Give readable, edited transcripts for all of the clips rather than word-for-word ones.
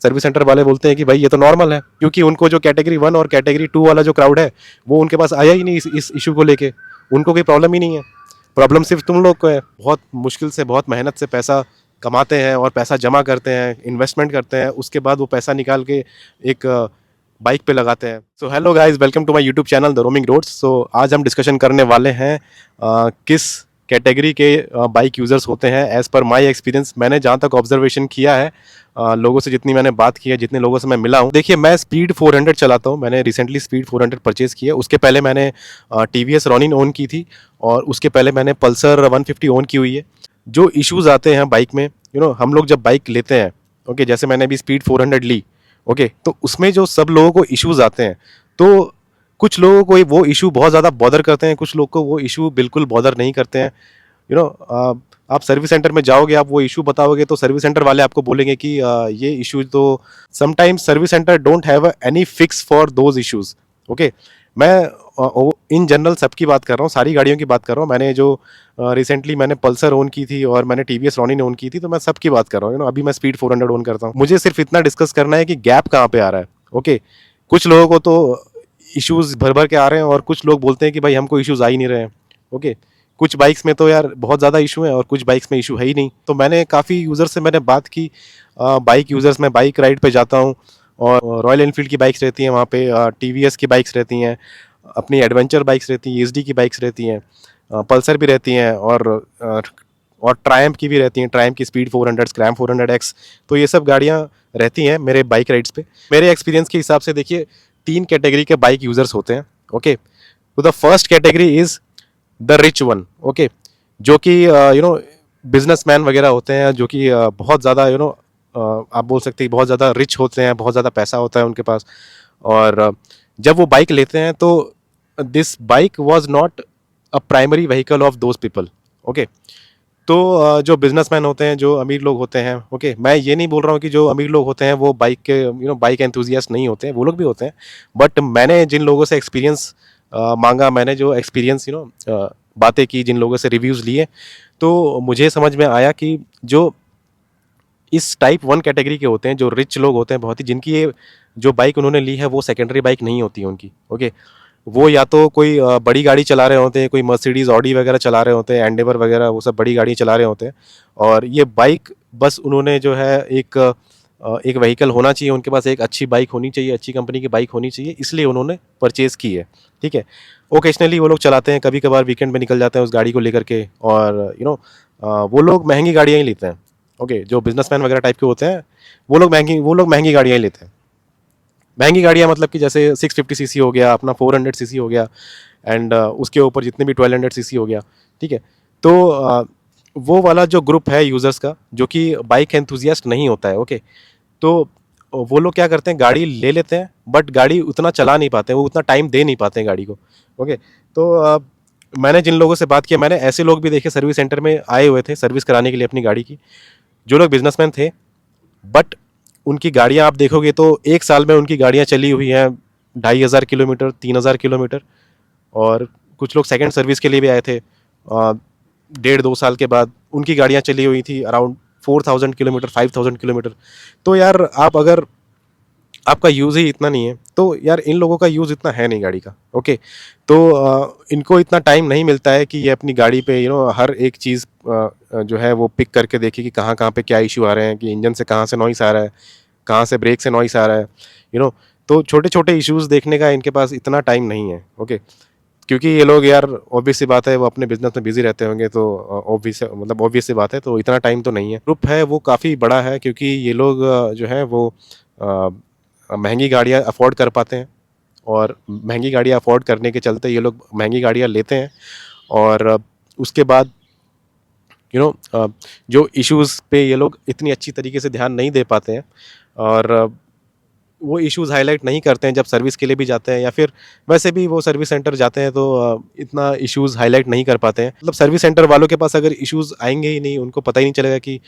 Service centre वाले बोलते हैं कि भाई ये तो नॉर्मल है, क्योंकि उनको जो कैटेगरी 1 और कैटेगरी 2 वाला जो क्राउड है वो उनके पास आया ही नहीं इस इशू को लेके। उनको कोई प्रॉब्लम ही नहीं है, प्रॉब्लम सिर्फ तुम लोग को है। बहुत मुश्किल से, बहुत मेहनत से पैसा कमाते हैं और पैसा जमा करते हैं, इन्वेस्टमेंट करते हैं, उसके बाद वो पैसा निकाल के एक बाइक पे लगाते हैं। So hello guys, welcome to my YouTube channel the roaming roads. So आज हम डिस्कशन करने वाले हैं किस कैटेगरी के बाइक यूज़र्स होते हैं। एज़ पर माय एक्सपीरियंस, मैंने जहाँ तक ऑब्जर्वेशन किया है, लोगों से जितनी मैंने बात की है, जितने लोगों से मैं मिला हूँ, देखिए मैं स्पीड 400 चलाता हूँ। मैंने रिसेंटली स्पीड 400 परचेज़ की है। उसके पहले मैंने टीवीएस रॉनिन ओन की थी और उसके पहले मैंने पल्सर 150 ओन की हुई है। जो इश्यूज़ आते हैं बाइक में, हम लोग जब बाइक लेते हैं, ओके, जैसे मैंने अभी स्पीड 400 ली, ओके, तो उसमें जो सब लोगों को इश्यूज़ आते हैं, तो कुछ लोगों को वो इशू बहुत ज़्यादा बॉदर करते हैं, कुछ लोग को वो इशू बिल्कुल बॉदर नहीं करते हैं। यू नो आप सर्विस सेंटर में जाओगे, आप वो इशू बताओगे तो सर्विस सेंटर वाले आपको बोलेंगे कि ये इशू तो sometimes service centre don't have any fix for those issues. Okay, मैं इन जनरल सबकी बात कर रहा हूँ, सारी गाड़ियों की बात कर रहा हूँ। मैंने जो रिसेंटली मैंने पल्सर ओन की थी और मैंने टीवीएस रॉनिन ओन की थी, तो मैं सबकी बात कर रहा हूँ। अभी मैं स्पीड 400 ओन करता हूँ। मुझे सिर्फ इतना डिस्कस करना है कि गैप कहाँ पे आ रहा है। ओके, कुछ लोगों को तो इश्यूज भर भर के आ रहे हैं और कुछ लोग बोलते हैं कि भाई हमको इश्यूज आ ही नहीं रहे हैं। ओके, कुछ बाइक्स में तो यार बहुत ज़्यादा इशू है और कुछ बाइक्स में इशू है ही नहीं। तो मैंने काफ़ी यूज़र से मैंने बात की, बाइक यूज़र्स, मैं बाइक राइड पे जाता हूँ और रॉयल एनफील्ड की बाइक्स रहती हैं वहाँ पे, टीवीएस की बाइक्स रहती हैं, अपनी एडवेंचर बाइक्स रहती हैं, ईएसडी की बाइक्स रहती हैं, पल्सर भी रहती हैं और ट्रायम्फ की भी रहती हैं, ट्रायम्फ की स्पीड 400, स्क्रैम 400X। तो ये सब गाड़ियाँ रहती हैं मेरे बाइक राइड्स पे। मेरे एक्सपीरियंस के हिसाब से देखिए 3 कैटेगरी के बाइक यूज़र्स होते हैं। ओके, तो the first category is the rich one. Okay, जो कि बिजनेसमैन वगैरह होते हैं, जो कि बहुत ज़्यादा आप बोल सकते हैं बहुत ज़्यादा रिच होते हैं, बहुत ज़्यादा पैसा होता है उनके पास। और जब वो बाइक लेते हैं तो this bike was not a primary vehicle of those people. Okay, तो जो बिजनेसमैन होते हैं, जो अमीर लोग होते हैं, ओके, मैं ये नहीं बोल रहा हूँ कि जो अमीर लोग होते हैं वो बाइक के बाइक एंथुजियास्ट नहीं होते हैं, वो लोग भी होते हैं। बट मैंने जिन लोगों से एक्सपीरियंस मांगा, मैंने जो एक्सपीरियंस बातें की, जिन लोगों से रिव्यूज़ लिए, तो मुझे समझ में आया कि जो इस टाइप 1 कैटेगरी के होते हैं, जो रिच लोग होते हैं बहुत ही, जिनकी ये जो बाइक उन्होंने ली है वो सेकेंडरी बाइक नहीं होती है उनकी। ओके, वो या तो कोई बड़ी गाड़ी चला रहे होते हैं, कोई मर्सिडीज ऑडी वगैरह चला रहे होते हैं, एंडेवर वगैरह, वो सब बड़ी गाड़ी चला रहे होते हैं। और ये बाइक बस उन्होंने जो है एक व्हीकल होना चाहिए उनके पास, एक अच्छी बाइक होनी चाहिए, अच्छी कंपनी की बाइक होनी चाहिए, इसलिए उन्होंने परचेज़ की है। ठीक है, ओकेजनली वो लोग चलाते हैं, कभी कभार वीकेंड में निकल जाते हैं उस गाड़ी को लेकर के, और वो लोग महंगी गाड़ियाँ ही लेते हैं। ओके, जो बिजनेसमैन वगैरह टाइप के होते हैं, वो लोग महंगी गाड़ियाँ ही लेते हैं। महंगी गाड़ियाँ मतलब कि जैसे 650 सीसी हो गया, अपना 400 सीसी हो गया, एंड उसके ऊपर जितने भी 1200 सीसी हो गया। ठीक है, तो वो वाला जो ग्रुप है यूज़र्स का, जो कि बाइक एंथुजियास्ट नहीं होता है। ओके, तो वो लोग क्या करते हैं, गाड़ी ले लेते हैं बट गाड़ी उतना चला नहीं पाते हैं, वो उतना टाइम दे नहीं पाते हैं गाड़ी को। ओके, तो मैंने जिन लोगों से बात किया, मैंने ऐसे लोग भी देखे सर्विस सेंटर में आए हुए थे सर्विस कराने के लिए अपनी गाड़ी की, जो लोग बिजनेसमैन थे, बट उनकी गाड़ियाँ आप देखोगे तो एक साल में उनकी गाड़ियाँ चली हुई हैं 2500 किलोमीटर, 3000 किलोमीटर। और कुछ लोग सेकंड सर्विस के लिए भी आए थे, 1.5-2 साल के बाद उनकी गाड़ियाँ चली हुई थी अराउंड 4000 किलोमीटर, 5000 किलोमीटर। तो यार आप अगर आपका यूज़ ही इतना नहीं है, तो यार इन लोगों का यूज़ इतना है नहीं गाड़ी का। ओके, तो इनको इतना टाइम नहीं मिलता है कि ये अपनी गाड़ी पे हर एक चीज़ जो है वो पिक करके देखे कि कहाँ कहाँ पे क्या इशू आ रहे हैं, कि इंजन से कहाँ से नॉइस आ रहा है, कहाँ से ब्रेक से नॉइस आ रहा है। यू नो तो छोटे छोटे इश्यूज़ देखने का इनके पास इतना टाइम नहीं है। ओके, क्योंकि ये लोग यार, ऑब्वियस सी बात है, वो अपने बिजनेस में बिजी रहते होंगे, तो ऑब्वियस सी बात है, तो इतना टाइम तो नहीं है। ग्रुप है वो काफ़ी बड़ा है, क्योंकि ये लोग जो है वो महंगी गाड़ियाँ अफोर्ड कर पाते हैं, और महंगी गाड़ियाँ अफोर्ड करने के चलते ये लोग महंगी गाड़ियाँ लेते हैं। और उसके बाद जो इश्यूज़ पे ये लोग इतनी अच्छी तरीके से ध्यान नहीं दे पाते हैं, और वो इश्यूज़ हाईलाइट नहीं करते हैं जब सर्विस के लिए भी जाते हैं, या फिर वैसे भी वो सर्विस सेंटर जाते हैं तो इतना इश्यूज़ हाईलाइट नहीं कर पाते हैं। मतलब सर्विस सेंटर वालों के पास अगर इश्यूज़ आएंगे ही नहीं, उनको पता ही नहीं चलेगा कि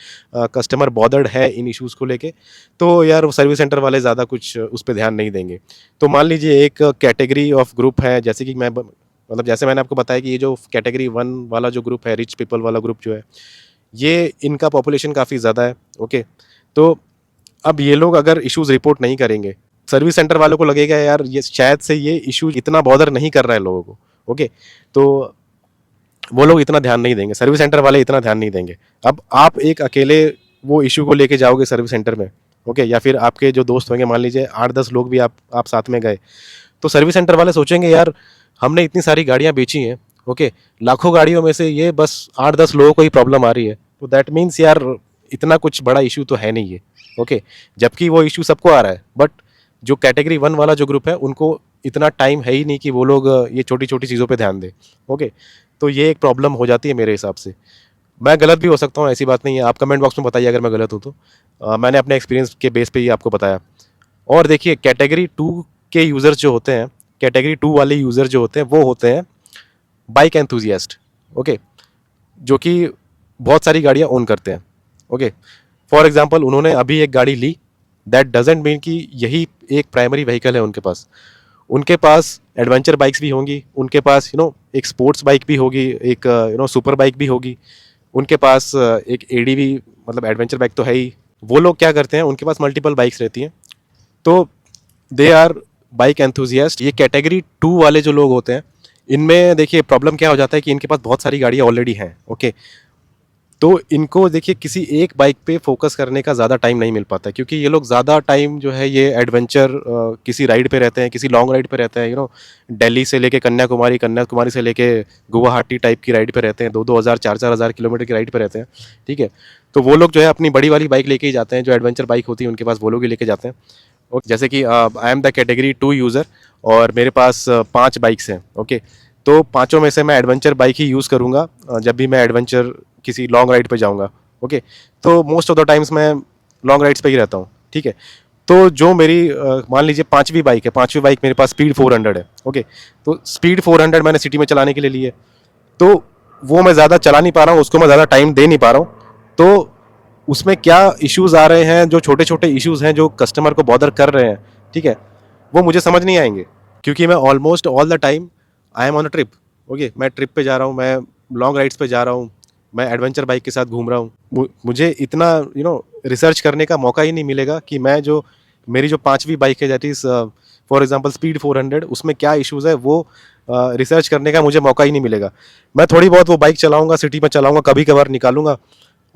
कस्टमर बॉदर्ड है इन इश्यूज़ को लेके, तो यार वो सर्विस सेंटर वाले ज़्यादा कुछ उस पर ध्यान नहीं देंगे। तो मान लीजिए एक कैटेगरी ऑफ ग्रुप है, जैसे कि मतलब जैसे मैंने आपको बताया कि ये जो कैटेगरी 1 वाला जो ग्रुप है, रिच पीपल वाला ग्रुप जो है, ये इनका पॉपुलेशन काफ़ी ज़्यादा है। ओके, तो अब ये लोग अगर इश्यूज रिपोर्ट नहीं करेंगे, सर्विस सेंटर वालों को लगेगा यार ये शायद से ये इशू इतना बॉदर नहीं कर रहा है लोगों को। ओके, तो वो लोग इतना ध्यान नहीं देंगे, सर्विस सेंटर वाले इतना ध्यान नहीं देंगे। अब आप एक अकेले वो इशू को लेके जाओगे सर्विस सेंटर में, ओके, या फिर आपके जो दोस्त होंगे, मान लीजिए 8-10 लोग भी आप साथ में गए, तो सर्विस सेंटर वाले सोचेंगे यार हमने इतनी सारी गाड़ियां बेची हैं, ओके, लाखों गाड़ियों में से ये बस 8-10 लोगों को ही प्रॉब्लम आ रही है, तो दैट मीन्स यार इतना कुछ बड़ा इशू तो है नहीं ये। ओके, जबकि वो इशू सबको आ रहा है, बट जो कैटेगरी 1 वाला जो ग्रुप है उनको इतना टाइम है ही नहीं कि वो लोग ये छोटी छोटी चीज़ों पे ध्यान दें। ओके, तो ये एक प्रॉब्लम हो जाती है मेरे हिसाब से। मैं गलत भी हो सकता हूँ, ऐसी बात नहीं है, आप कमेंट बॉक्स में बताइए अगर मैं गलत हूँ तो। मैंने अपने एक्सपीरियंस के बेस पे ही आपको बताया। और देखिए कैटेगरी 2 के यूज़र्स जो होते हैं, कैटेगरी 2 वाले यूज़र जो होते हैं वो होते हैं बाइक एंथुजियास्ट, ओके, जो कि बहुत सारी गाड़ियाँ ओन करते हैं। ओके, फॉर एग्जांपल उन्होंने अभी एक गाड़ी ली, दैट डजेंट मीन कि यही एक प्राइमरी व्हीकल है उनके पास। उनके पास एडवेंचर बाइक्स भी होंगी, उनके पास एक स्पोर्ट्स बाइक भी होगी, एक सुपर बाइक भी होगी, उनके पास एक एडीवी मतलब एडवेंचर बाइक तो है ही। वो लोग क्या करते हैं, उनके पास मल्टीपल बाइक्स रहती हैं, तो दे आर बाइक एंथुजियास्ट। ये कैटेगरी 2 वाले जो लोग होते हैं, इनमें देखिए प्रॉब्लम क्या हो जाता है कि इनके पास बहुत सारी गाड़ियाँ ऑलरेडी हैं। ओके, तो इनको देखिए किसी एक बाइक पे फोकस करने का ज़्यादा टाइम नहीं मिल पाता, क्योंकि ये लोग ज़्यादा टाइम जो है ये एडवेंचर किसी राइड पे रहते हैं, किसी लॉन्ग राइड पे रहते हैं, दिल्ली से लेके कन्याकुमारी, कन्याकुमारी से लेके गुवाहाटी टाइप की राइड पे रहते हैं, 2-2 हज़ार 4-4 हज़ार किलोमीटर की राइड पे रहते हैं। ठीक है, तो वो लोग जो है अपनी बड़ी वाली बाइक लेके ही जाते हैं, जो एडवेंचर बाइक होती है उनके पास वो लोग ही लेके जाते हैं। और जैसे कि I am the category 2 user और मेरे पास 5 बाइक्स हैं। ओके, तो पाँचों में से मैं एडवेंचर बाइक ही यूज़ करूँगा जब भी मैं एडवेंचर किसी लॉन्ग राइड पे जाऊँगा। ओके, तो मोस्ट ऑफ द टाइम्स मैं लॉन्ग राइड्स पे ही रहता हूँ। ठीक है, तो जो मेरी मान लीजिए पाँचवीं बाइक है, पाँचवीं बाइक मेरे पास स्पीड 400 है। ओके, तो स्पीड 400 मैंने सिटी में चलाने के लिए ली है, तो वो मैं ज़्यादा चला नहीं पा रहा हूँ, उसको मैं ज़्यादा टाइम दे नहीं पा रहा हूँ। तो उसमें क्या इश्यूज़ आ रहे हैं, जो छोटे छोटे इश्यूज़ हैं जो कस्टमर को बॉदर कर रहे हैं, ठीक है, वो मुझे समझ नहीं आएंगे, क्योंकि मैं almost all the time I am on a trip. Okay, मैं ट्रिप पे जा रहा हूँ, मैं लॉन्ग राइड्स पे जा रहा हूँ, मैं एडवेंचर बाइक के साथ घूम रहा हूँ। मुझे इतना रिसर्च करने का मौका ही नहीं मिलेगा कि मैं जो मेरी जो पाँचवीं बाइक है, that is for example speed 400, उसमें क्या इश्यूज़ है वो रिसर्च करने का मुझे मौका ही नहीं मिलेगा। मैं थोड़ी बहुत वो बाइक चलाऊँगा, सिटी में चलाऊँगा, कभी कभार निकालूंगा,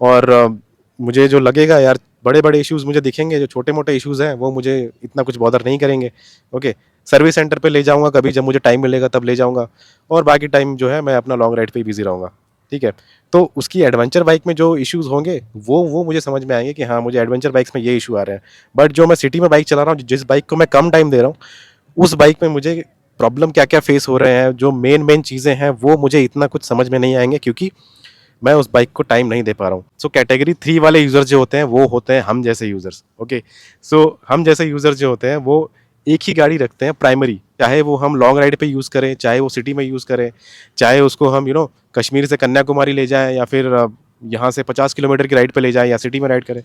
और मुझे जो लगेगा यार बड़े बड़े इश्यूज़ मुझे दिखेंगे, जो छोटे मोटे इश्यूज़ हैं वो मुझे इतना कुछ बॉदर नहीं करेंगे। ओके, सर्विस सेंटर पे ले जाऊंगा कभी, जब मुझे टाइम मिलेगा तब ले जाऊंगा, और बाकी टाइम जो है मैं अपना लॉन्ग राइड पे ही बिजी रहूँगा। ठीक है, तो उसकी एडवेंचर बाइक में जो इश्यूज़ होंगे वो मुझे समझ में आएंगे कि हाँ मुझे एडवेंचर बाइक्स में ये इशू आ रहे हैं। बट जो मैं सिटी में बाइक चला रहा हूँ, जिस बाइक को मैं कम टाइम दे रहा हूँ, उस बाइक में मुझे प्रॉब्लम क्या क्या फेस हो रहे हैं, जो मेन मेन चीज़ें हैं वो मुझे इतना कुछ समझ में नहीं आएंगे, क्योंकि मैं उस बाइक को टाइम नहीं दे पा रहा हूँ। सो कैटेगरी 3 वाले यूज़र्स जो होते हैं वो होते हैं हम जैसे यूज़र्स। ओके, सो हम जैसे यूज़र्स जो होते हैं वो एक ही गाड़ी रखते हैं प्राइमरी, चाहे वो हम लॉन्ग राइड पे यूज़ करें, चाहे वो सिटी में यूज़ करें, चाहे उसको हम कश्मीर से कन्याकुमारी ले जाएं, या फिर यहाँ से 50 किलोमीटर की राइड पे ले जाएं, या सिटी में राइड करें,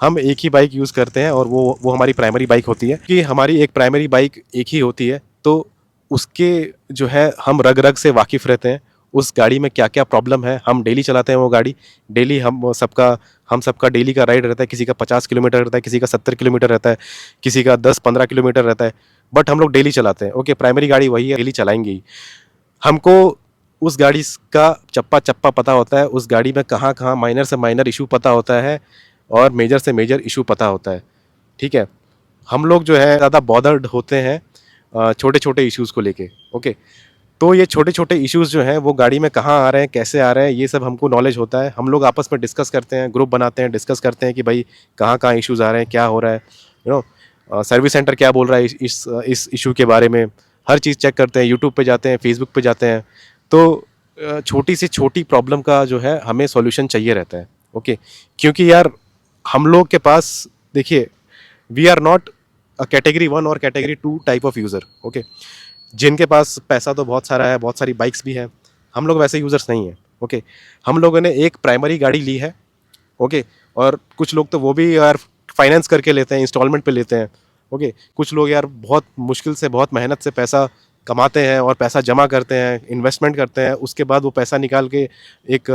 हम एक ही बाइक यूज़ करते हैं, और वो हमारी प्राइमरी बाइक होती है। कि हमारी एक प्राइमरी बाइक एक ही होती है, तो उसके जो है हम रग रग से वाकिफ़ रहते हैं, उस गाड़ी में क्या क्या प्रॉब्लम है, हम डेली चलाते हैं वो गाड़ी, डेली हम सबका डेली का राइड रहता है, किसी का 50 किलोमीटर रहता है, किसी का 70 किलोमीटर रहता है, किसी का 10-15 किलोमीटर रहता है, बट हम लोग डेली चलाते हैं। ओके, प्राइमरी गाड़ी वही है, डेली चलाएंगे ही। हमको उस गाड़ी का चप्पा चप्पा पता होता है, उस गाड़ी में कहाँ कहाँ माइनर से माइनर इशू पता होता है, और मेजर से मेजर इशू पता होता है। ठीक है, हम लोग जो है ज़्यादा बॉदर्ड होते हैं छोटे छोटे इश्यूज़ को लेके। ओके, तो ये छोटे छोटे इश्यूज़ जो हैं वो गाड़ी में कहाँ आ रहे हैं, कैसे आ रहे हैं, ये सब हमको नॉलेज होता है। हम लोग आपस में डिस्कस करते हैं, ग्रुप बनाते हैं, डिस्कस करते हैं कि भाई कहाँ कहाँ इश्यूज़ आ रहे हैं, क्या हो रहा है, सर्विस सेंटर क्या बोल रहा है इस इशू के बारे में। हर चीज़ चेक करते हैं, यूट्यूब पे जाते हैं, फेसबुक पे जाते हैं। तो छोटी से छोटी प्रॉब्लम का जो है हमें सॉल्यूशन चाहिए रहता है। ओके, क्योंकि यार हम लोग के पास देखिए, we are not a category 1 और category 2 type of user. Okay, जिनके पास पैसा तो बहुत सारा है, बहुत सारी बाइक्स भी हैं, हम लोग वैसे यूज़र्स नहीं हैं। ओके, हम लोगों ने एक प्राइमरी गाड़ी ली है। ओके, और कुछ लोग तो वो भी यार फाइनेंस करके लेते हैं, इंस्टॉलमेंट पे लेते हैं। ओके, कुछ लोग यार बहुत मुश्किल से, बहुत मेहनत से पैसा कमाते हैं और पैसा जमा करते हैं, इन्वेस्टमेंट करते हैं, उसके बाद वो पैसा निकाल के एक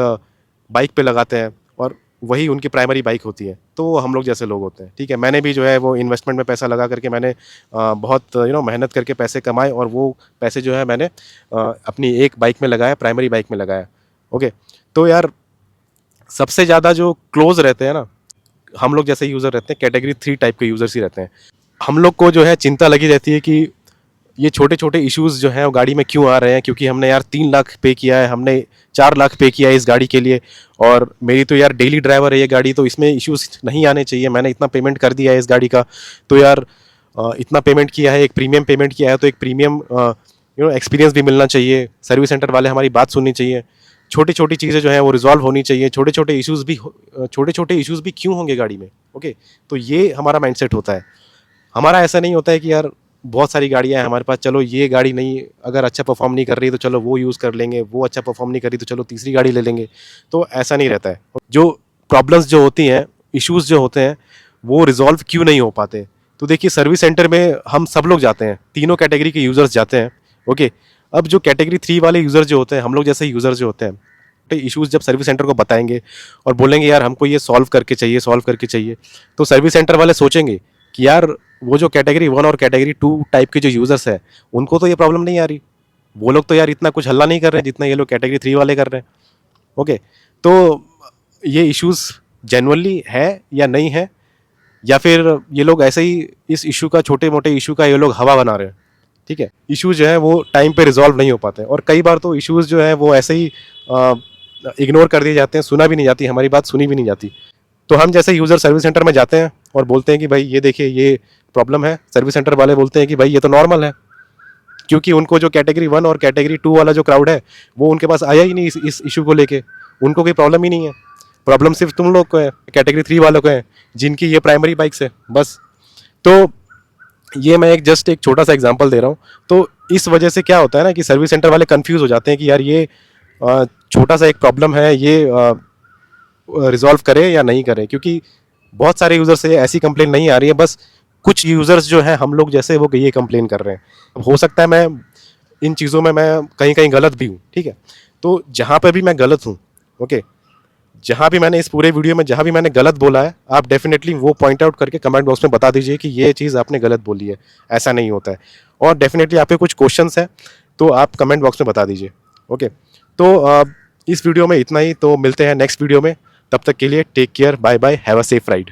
बाइक पे लगाते हैं, और वही उनकी प्राइमरी बाइक होती है, तो वो हम लोग जैसे लोग होते हैं। ठीक है, मैंने भी जो है वो इन्वेस्टमेंट में पैसा लगा करके मैंने बहुत मेहनत करके पैसे कमाए, और वो पैसे जो है मैंने अपनी एक बाइक में लगाया, प्राइमरी बाइक में लगाया। ओके, तो यार सबसे ज़्यादा जो क्लोज रहते हैं ना, हम लोग जैसे यूज़र रहते हैं, कैटेगरी 3 टाइप के यूज़र्स ही रहते हैं। हम लोग को जो है चिंता लगी रहती है कि ये छोटे छोटे इश्यूज़ जो हैं वो गाड़ी में क्यों आ रहे हैं, क्योंकि हमने यार 3 लाख पे किया है, हमने 4 लाख पे किया है इस गाड़ी के लिए, और मेरी तो यार डेली ड्राइवर है ये गाड़ी, तो इसमें इश्यूज़ नहीं आने चाहिए। मैंने इतना पेमेंट कर दिया है इस गाड़ी का, तो यार इतना पेमेंट किया है, एक प्रीमियम पेमेंट किया है, तो एक प्रीमियम एक्सपीरियंस भी मिलना चाहिए, सर्विस सेंटर वाले हमारी बात सुननी चाहिए, छोटी छोटी चीज़ें जो हैं वो रिजॉल्व होनी चाहिए, छोटे छोटे इश्यूज़ भी क्यों होंगे गाड़ी में। ओके, तो ये हमारा माइंडसेट होता है। हमारा ऐसा नहीं होता है कि यार बहुत सारी गाड़ियां हैं हमारे पास, चलो ये गाड़ी नहीं, अगर अच्छा परफॉर्म नहीं कर रही तो चलो वो यूज़ कर लेंगे, वो अच्छा परफॉर्म नहीं कर रही तो चलो तीसरी गाड़ी ले लेंगे। तो ऐसा नहीं रहता है। जो प्रॉब्लम्स जो होती हैं, इश्यूज़ जो होते हैं, वो रिजॉल्व क्यों नहीं हो पाते। तो देखिए, सर्विस सेंटर में हम सब लोग जाते हैं, तीनों कैटेगरी के यूज़र्स जाते हैं। ओके, अब जो कैटेगरी 3 वाले यूज़र जो होते हैं, हम लोग जैसे यूज़र जो होते हैं, इश्यूज़ जब सर्विस सेंटर को बताएंगे और बोलेंगे यार हमको ये सॉल्व करके चाहिए, तो सर्विस सेंटर वाले सोचेंगे कि यार वो जो कैटेगरी 1 और कैटेगरी 2 टाइप के जो यूज़र्स हैं, उनको तो ये प्रॉब्लम नहीं आ रही, वो लोग तो यार इतना कुछ हल्ला नहीं कर रहे हैं जितना ये लोग कैटेगरी 3 वाले कर रहे हैं। ओके, तो ये इश्यूज़ जेन्युइनली है या नहीं है, या फिर ये लोग ऐसे ही इस इशू का, छोटे मोटे इशू का ये लोग हवा बना रहे हैं। ठीक है, इश्यूज़ जो है वो टाइम पे रिजॉल्व नहीं हो पाते हैं, और कई बार तो इश्यूज़ जो है वो ऐसे ही इग्नोर कर दिए जाते हैं, सुना भी नहीं जाती, हमारी बात सुनी भी नहीं जाती। तो हम जैसे यूज़र सर्विस सेंटर में जाते हैं और बोलते हैं कि भाई ये देखिए ये प्रॉब्लम है, सर्विस सेंटर वाले बोलते हैं कि भाई ये तो नॉर्मल है, क्योंकि उनको जो कैटेगरी 1 और कैटेगरी 2 वाला जो क्राउड है, वो उनके पास आया ही नहीं इस इशू को लेके, उनको कोई प्रॉब्लम ही नहीं है। प्रॉब्लम सिर्फ तुम लोग को है, कैटेगरी 3 वालों को है, जिनकी ये प्राइमरी बाइक्स है बस। तो ये मैं एक छोटा सा एग्जांपल दे रहा हूँ। तो इस वजह से क्या होता है ना कि सर्विस सेंटर वाले कंफ्यूज हो जाते हैं कि यार ये छोटा सा एक प्रॉब्लम है, ये रिजॉल्व करें या नहीं करें, क्योंकि बहुत सारे यूज़र से ऐसी कंप्लेन नहीं आ रही है, बस कुछ यूज़र्स जो हैं हम लोग जैसे वो ये कंप्लेन कर रहे हैं। अब हो सकता है मैं इन चीज़ों में मैं कहीं कहीं गलत भी हूँ। ठीक है, तो जहाँ पर भी मैं गलत हूँ, ओके, जहाँ भी मैंने इस पूरे वीडियो में जहाँ भी मैंने गलत बोला है, आप डेफिनेटली वो पॉइंट आउट करके कमेंट बॉक्स में बता दीजिए कि ये चीज़ आपने गलत बोली है, ऐसा नहीं होता है। और डेफिनेटली आपके कुछ क्वेश्चंस हैं तो आप कमेंट बॉक्स में बता दीजिए। ओके, तो इस वीडियो में इतना ही, तो मिलते हैं नेक्स्ट वीडियो में। तब तक के लिए take care, bye bye, have a safe ride.